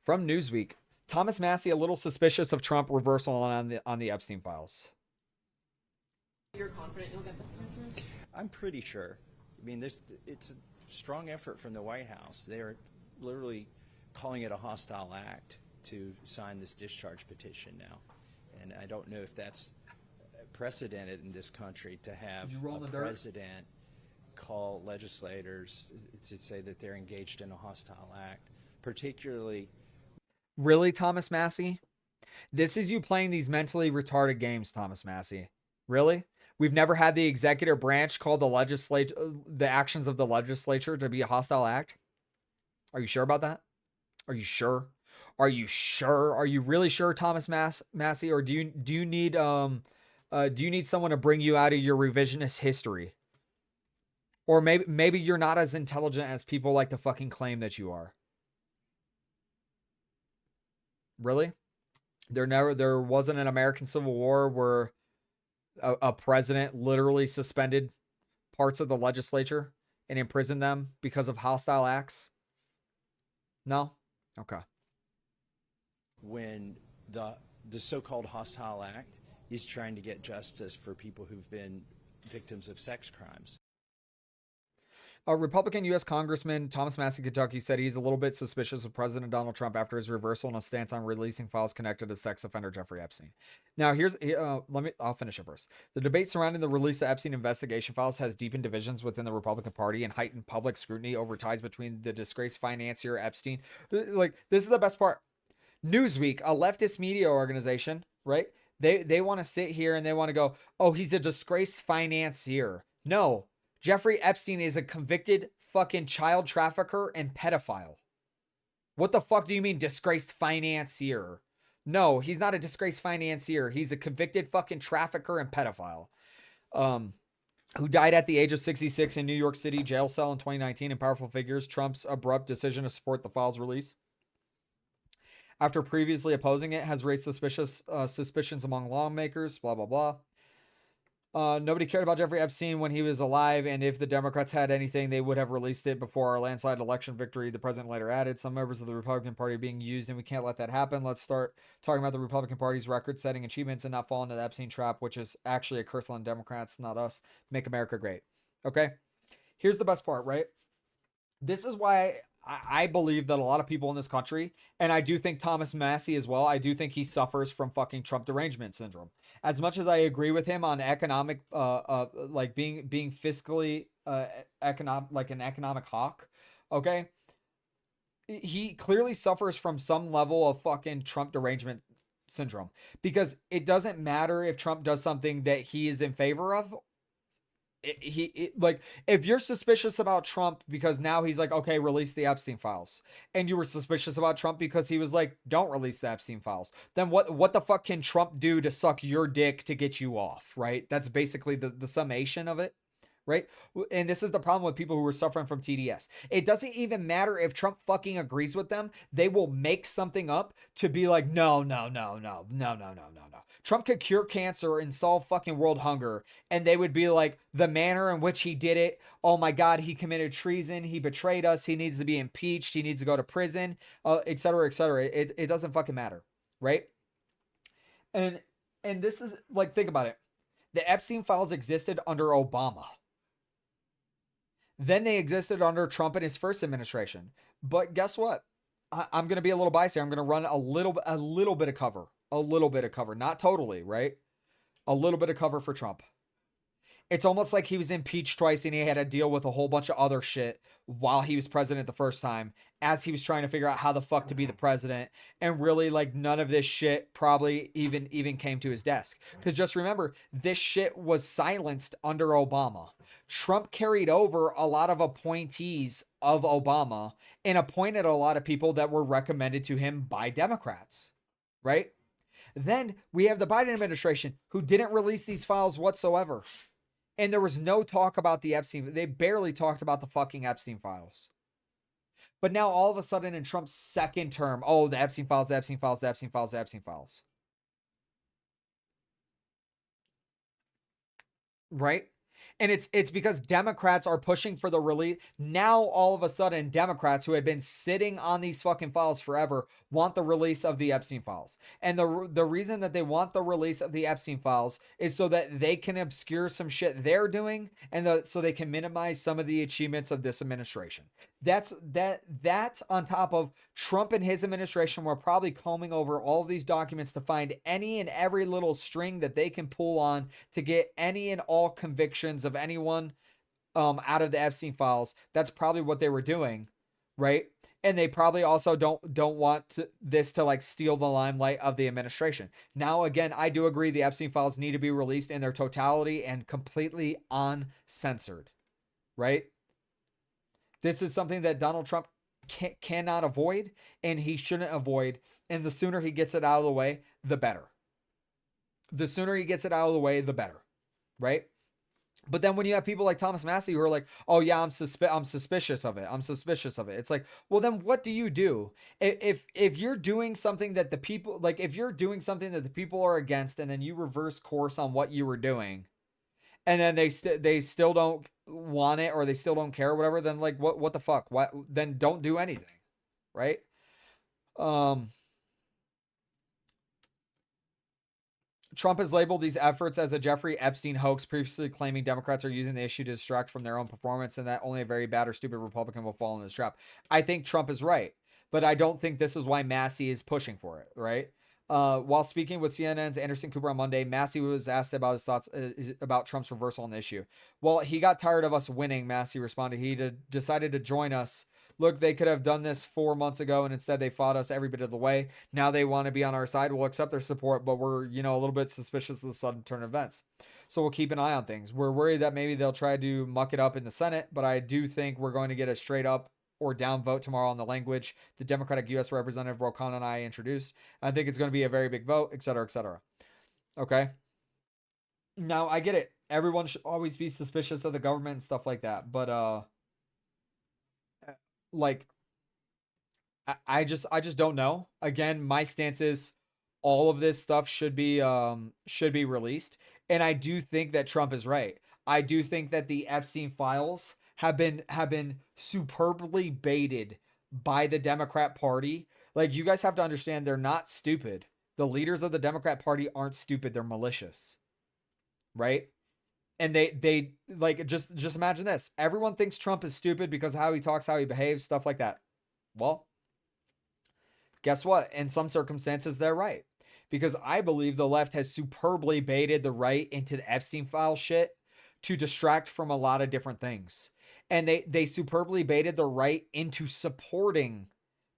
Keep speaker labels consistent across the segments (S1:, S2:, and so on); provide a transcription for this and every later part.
S1: From Newsweek, Thomas Massie a little suspicious of Trump reversal on the Epstein files.
S2: You're confident you'll get the signatures?
S3: I'm pretty sure. I mean, it's a strong effort from the White House. They are literally calling it a hostile act to sign this discharge petition now. And I don't know if that's precedented in this country to have a president call legislators to say that they're engaged in a hostile act, particularly.
S1: Really, Thomas Massie? This is you playing these mentally retarded games, Thomas Massie. Really? We've never had the executive branch call the actions of the legislature to be a hostile act. Are you sure about that? Are you sure? Are you sure? Are you really sure, Thomas Massie? Or do you need someone to bring you out of your revisionist history? Or maybe you're not as intelligent as people like to fucking claim that you are. Really? There wasn't an American Civil War where a president literally suspended parts of the legislature and imprisoned them because of hostile acts? No? Okay.
S3: When the so-called hostile act is trying to get justice for people who've been victims of sex crimes.
S1: A Republican U.S. Congressman Thomas Massie, Kentucky, said he's a little bit suspicious of President Donald Trump after his reversal and a stance on releasing files connected to sex offender Jeffrey Epstein. Now, I'll finish it first. The debate surrounding the release of Epstein investigation files has deepened divisions within the Republican Party and heightened public scrutiny over ties between the disgraced financier Epstein. Like, this is the best part. Newsweek, a leftist media organization, right? They want to sit here and they want to go, oh, he's a disgraced financier. No. Jeffrey Epstein is a convicted fucking child trafficker and pedophile. What the fuck do you mean disgraced financier? No, he's not a disgraced financier. He's a convicted fucking trafficker and pedophile. Who died at the age of 66 in New York City jail cell in 2019. In powerful figures, Trump's abrupt decision to support the files release, after previously opposing it, has raised suspicions among lawmakers, blah, blah, blah. Nobody cared about Jeffrey Epstein when he was alive, and if the Democrats had anything, they would have released it before our landslide election victory. The president later added, some members of the Republican Party are being used, and we can't let that happen. Let's start talking about the Republican Party's record-setting achievements and not fall into the Epstein trap, which is actually a curse on Democrats, not us. Make America great. Okay? Here's the best part, right? This is why I believe that a lot of people in this country, and I do think Thomas Massie as well, I do think he suffers from fucking Trump derangement syndrome. As much as I agree with him on economic, like being fiscally, like an economic hawk, okay? He clearly suffers from some level of fucking Trump derangement syndrome, because it doesn't matter if Trump does something that he is in favor of. Like, if you're suspicious about Trump because now he's like, okay, release the Epstein files, and you were suspicious about Trump because he was like, don't release the Epstein files, then what the fuck can Trump do to suck your dick to get you off, right? That's basically the summation of it, right? And this is the problem with people who are suffering from TDS. It doesn't even matter if Trump fucking agrees with them. They will make something up to be like, no. Trump could cure cancer and solve fucking world hunger, and they would be like, the manner in which he did it, oh my God, he committed treason, he betrayed us, he needs to be impeached, he needs to go to prison, etc., etc. It doesn't fucking matter, right? And this is like, think about it. The Epstein files existed under Obama. Then they existed under Trump and his first administration. But guess what? I'm going to be a little biased here. I'm going to run a little bit of cover. A little bit of cover. Not totally, right? A little bit of cover for Trump. It's almost like he was impeached twice and he had to deal with a whole bunch of other shit while he was president the first time, as he was trying to figure out how the fuck to be the president. And really, like, none of this shit probably even came to his desk. Because just remember, this shit was silenced under Obama. Trump carried over a lot of appointees of Obama and appointed a lot of people that were recommended to him by Democrats, right? Then we have the Biden administration, who didn't release these files whatsoever. And there was no talk about the Epstein. They barely talked about the fucking Epstein files. But now all of a sudden in Trump's second term, oh, the Epstein files, the Epstein files, the Epstein files, the Epstein files. Right? And it's because Democrats are pushing for the release. Now, all of a sudden, Democrats who had been sitting on these fucking files forever want the release of the Epstein files. And the reason that they want the release of the Epstein files is so that they can obscure some shit they're doing, and so they can minimize some of the achievements of this administration. That on top of Trump and his administration were probably combing over all of these documents to find any and every little string that they can pull on to get any and all convictions of anyone out of the Epstein files. That's probably what they were doing, right? And they probably also don't want this to like steal the limelight of the administration. Now, again, I do agree the Epstein files need to be released in their totality and completely uncensored, right? This is something that Donald Trump cannot avoid, and he shouldn't avoid. And the sooner he gets it out of the way, the better. The sooner he gets it out of the way, the better, right? But then when you have people like Thomas Massie who are like, "Oh yeah, I'm suspicious of it. I'm suspicious of it." It's like, well, then what do you do? If you're doing something that the people like, if you're doing something that the people are against, and then you reverse course on what you were doing, and then they still don't want it, or they still don't care or whatever, then like what the fuck? What then? Don't do anything, right? Trump has labeled these efforts as a Jeffrey Epstein hoax, previously claiming Democrats are using the issue to distract from their own performance, and that only a very bad or stupid Republican will fall in this trap. I think Trump is right, but I don't think this is why Massie is pushing for it, right? While speaking with CNN's Anderson Cooper on Monday, Massie was asked about his thoughts about Trump's reversal on the issue. Well, he got tired of us winning, Massie responded. He decided to join us. Look, they could have done this 4 months ago, and instead they fought us every bit of the way. Now they want to be on our side. We'll accept their support, but we're, a little bit suspicious of the sudden turn of events. So we'll keep an eye on things. We're worried that maybe they'll try to muck it up in the Senate, but I do think we're going to get a straight up or down vote tomorrow on the language the Democratic U.S. Representative Ro Khanna and I introduced. I think it's going to be a very big vote, et cetera, et cetera. Okay? Now, I get it. Everyone should always be suspicious of the government and stuff like that, but, like, I just don't know. Again, my stance is all of this stuff should be released, and I do think that Trump is right. I do think that the Epstein files have been superbly baited by the Democrat Party. Like, you guys have to understand, they're not stupid. The leaders of the Democrat Party aren't stupid, they're malicious. Right? And they like, just imagine this. Everyone thinks Trump is stupid because of how he talks, how he behaves, stuff like that. Well, guess what? In some circumstances, they're right. Because I believe the left has superbly baited the right into the Epstein file shit to distract from a lot of different things. And they superbly baited the right into supporting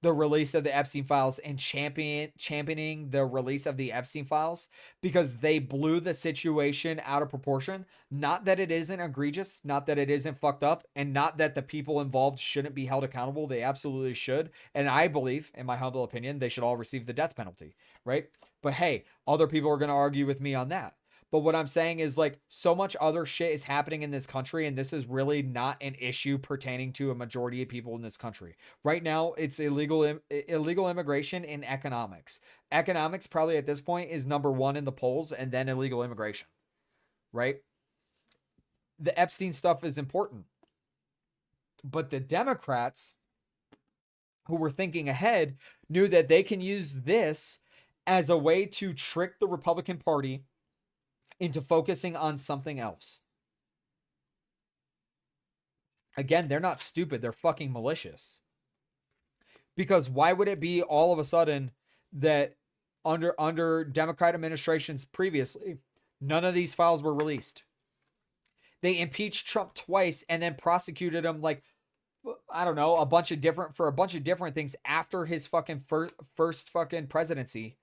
S1: the release of the Epstein files and championing the release of the Epstein files, because they blew the situation out of proportion. Not that it isn't egregious, not that it isn't fucked up, and not that the people involved shouldn't be held accountable. They absolutely should. And I believe, in my humble opinion, they should all receive the death penalty, right? But hey, other people are going to argue with me on that. But what I'm saying is, like, so much other shit is happening in this country, and this is really not an issue pertaining to a majority of people in this country. Right now, it's illegal immigration and economics. Economics probably at this point is number one in the polls, and then illegal immigration, right? The Epstein stuff is important. But the Democrats, who were thinking ahead, knew that they can use this as a way to trick the Republican Party into focusing on something else. Again, they're not stupid. They're fucking malicious. Because why would it be all of a sudden that under Democrat administrations previously, none of these files were released? They impeached Trump twice and then prosecuted him, like, I don't know, a bunch of different things after his fucking first fucking presidency,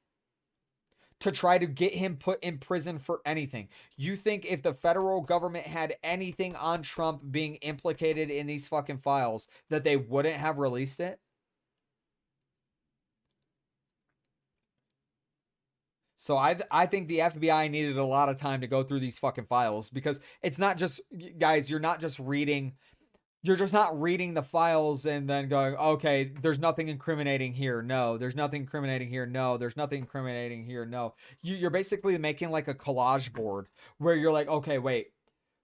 S1: to try to get him put in prison for anything. You think if the federal government had anything on Trump being implicated in these fucking files, that they wouldn't have released it? So I think the FBI needed a lot of time to go through these fucking files, because it's not just, guys, you're just not reading the files and then going, okay, there's nothing incriminating here. No, there's nothing incriminating here. No, there's nothing incriminating here. No, you're basically making like a collage board where you're like, okay, wait,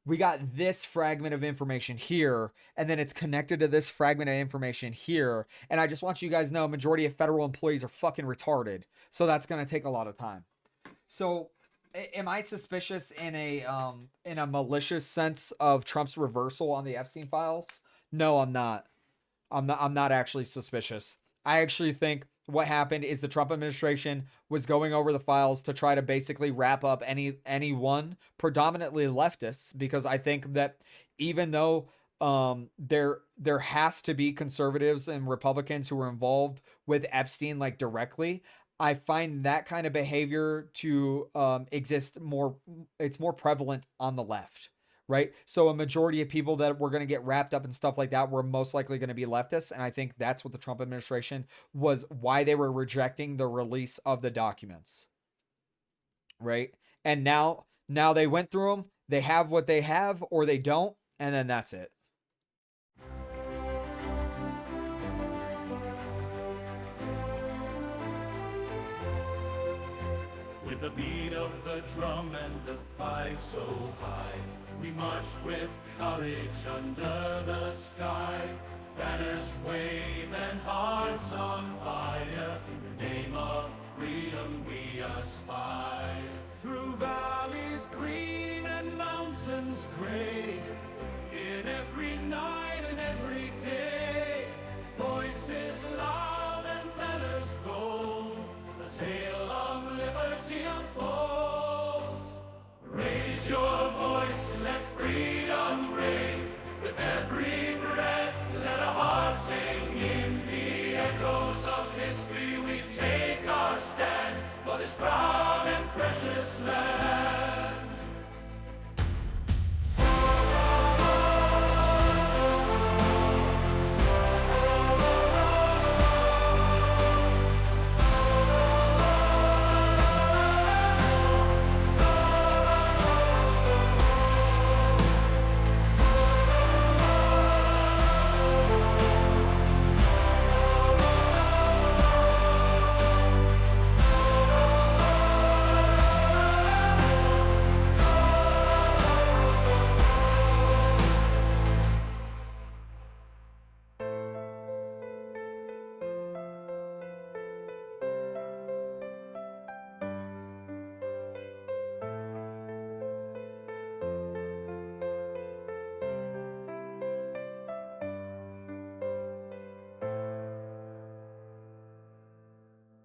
S1: we got this fragment of information here, and then it's connected to this fragment of information here. And I just want you guys to know, majority of federal employees are fucking retarded. So that's going to take a lot of time. So am I suspicious in a malicious sense of Trump's reversal on the Epstein files? No, I'm not. I'm not actually suspicious. I actually think what happened is the Trump administration was going over the files to try to basically wrap up anyone, predominantly leftists, because I think that even though there has to be conservatives and Republicans who are involved with Epstein like directly, I find that kind of behavior to exist more. It's more prevalent on the left, right? So a majority of people that were going to get wrapped up in stuff like that were most likely going to be leftists, and I think that's what the Trump administration was, why they were rejecting the release of the documents, right? And now they went through them, they have what they have, or they don't, and then that's it.
S4: With the beat of the drum and the fife so high, we march with courage under the sky. Banners wave and hearts on fire. In the name of freedom we aspire. Through valleys green and mountains gray,